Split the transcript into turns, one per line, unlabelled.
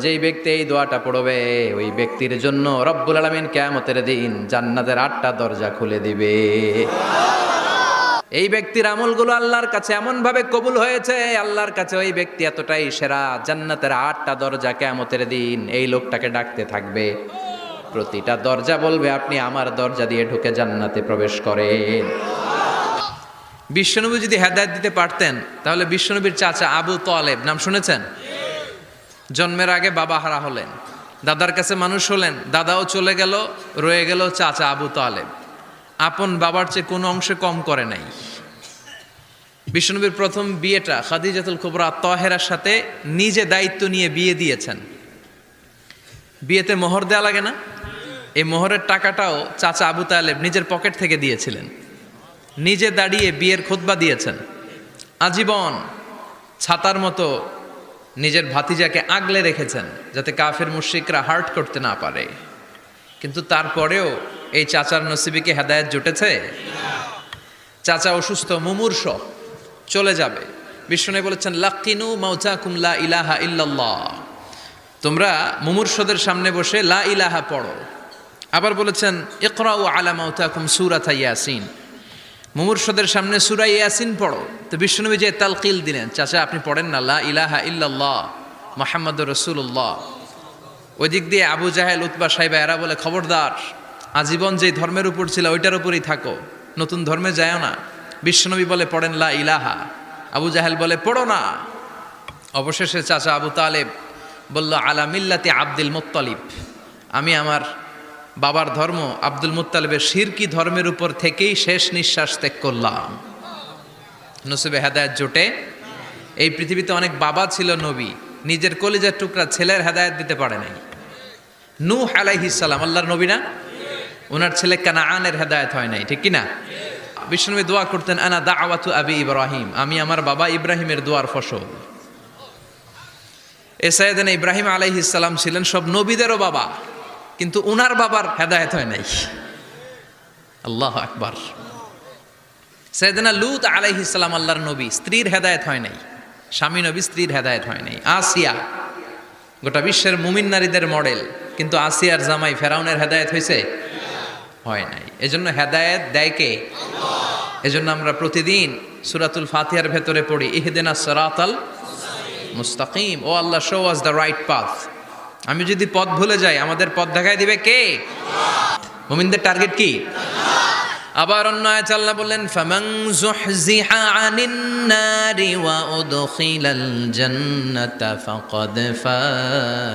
যেই ব্যক্তি এই দোয়াটা পড়বে ওই ব্যক্তির জন্য রব্বুল আলামিন কিয়ামতের দিন জান্নাতের 8টা দরজা খুলে দিবে। এই ব্যক্তির আমলগুলো আল্লাহর কাছে এমন ভাবে কবুল হয়েছে, আল্লাহর কাছে ওই ব্যক্তি এতটাই সেরা, জান্নাতের 8টা দরজা কিয়ামতের দিন এই লোকটাকে ডাকতে থাকবে। প্রতিটা দরজা বলবে আপনি আমার দরজা দিয়ে ঢুকে জান্নাতে প্রবেশ করেন। বিশ্বনবী যদি হেদায়েত দিতে পারতেন তাহলে বিশ্বনবীর চাচা আবু তালেব নাম শুনেছেন? জন্মের আগে বাবা হারা হলেন, দাদার কাছে মানুষ হলেন, দাদাও চলে গেল, রয়ে গেল চাচা আবু তালেব। আপন বাবার চেয়ে কোনো অংশে কম করে নাই। বিশ্বনবীর প্রথম বিয়েটা খাদিজাতুল কুবরা তাহেরার সাথে নিজে দায়িত্ব নিয়ে বিয়ে দিয়েছেন। বিয়েতে মোহর দেওয়া লাগে না? এই মোহরের টাকাটাও চাচা আবু তালেব নিজের পকেট থেকে দিয়েছিলেন। নিজে দাঁড়িয়ে বিয়ের খুতবা দিয়েছেন। আজীবন ছাতার মতো নিজের ভাতিজাকে আগলে রেখেছেন যাতে কাফের মুশরিকরা হার্ট করতে না পারে। কিন্তু তারপরেও এই চাচার নসিবে কি হেদায়েত জুটেছে? চাচা অসুস্থ, মুমূর্ষ, চলে যাবে। বিশ্বনবী বলেছেন লাকিনু মাউতাকুম লা ইলাহা ইল্লাল্লাহ, তোমরা মুমূর্ষদের সামনে বসে লা ইলাহা পড়ো। আবার বলেছেন ইকরাউ আলা মাউতাকুম সূরাতা ইয়াসিন, মুমূর্ষদের সামনে সূরা ইয়াসিন পড়ো। তো বিশ্বনবী যে তালকিল দিলেন, চাচা আপনি পড়েন না লা ইলাহা ইল্লাল্লাহ মুহাম্মাদুর রাসূলুল্লাহ। ওই দিক দিয়ে আবু জাহেল, উতবা, সাইবা এরা বলে খবরদার, আজীবন যে ধর্মের উপর ছিল ওইটার উপরই থাকো, নতুন ধর্মে যায়ও না। বিশ্বনবী বলে পড়েন লা ইলাহা, আবু জাহেল বলে পড়ো না। অবশেষে চাচা আবু তালেব বলল আলা মিল্লাতি আব্দুল মুত্তালিব, আমি আমার বাবার ধর্ম আব্দুল মুত্তালিবের শিরকি ধর্মের উপর থেকেই শেষ নিঃশ্বাস ত্যাগ করলাম। নসিবে হেদায়েত জোটে? এই পৃথিবীতে অনেক বাবা ছিল নবী, নিজের কলিজার টুকরা ছেলের হেদায়েত দিতে পারে নাই। নূহ আলাইহিস সালাম আল্লাহর নবী না? ওনার ছেলে কানাআনের হেদায়েত হয় নাই, ঠিক কি না? বিশ্বনবী দোয়া করতেন আনা দাওয়াতু আবি ইব্রাহিম, আমি আমার বাবা ইব্রাহিমের দোয়ার ফসল। সাইয়েদনা ইব্রাহিম আলাইহিস সালাম ছিলেন সব নবীদেরও বাবা, কিন্তু উনার বাবার হেদায়েত হয় নাই। আল্লাহু আকবার। সাইয়েদনা লূত আলাইহিস সালাম আল্লাহর নবী, স্ত্রীর হেদায়েত হয় নাই, স্বামী নবী, স্ত্রীর হেদায়েত হয় নাই। আসিয়া গোটা বিশ্বের মুমিন নারীদের মডেল, কিন্তু আসিয়ার জামাই ফেরাউনের হেদায়েত হয়েছে? হয় নাই। এজন্য হেদায়েত দেয় কে? আল্লাহ। এজন্য আমরা প্রতিদিন সূরাতুল ফাতিহার ভেতরে পড়ি ইহদিনাস সিরাতাল মুস্তাকিম, ও আল্লাহ show us the right path. আমি যদি পথ ভুলে যাই আমাদের পথ দেখায় দিবে কে? আল্লাহ। মুমিনদের টার্গেট কি? আল্লাহ। আবার অন্য আয়াতে আল্লাহ বললেন ফামান যুহজিহা আনিন নারি ওয়া উদখিলাল জান্নাতা ফাকাদ ফাজ।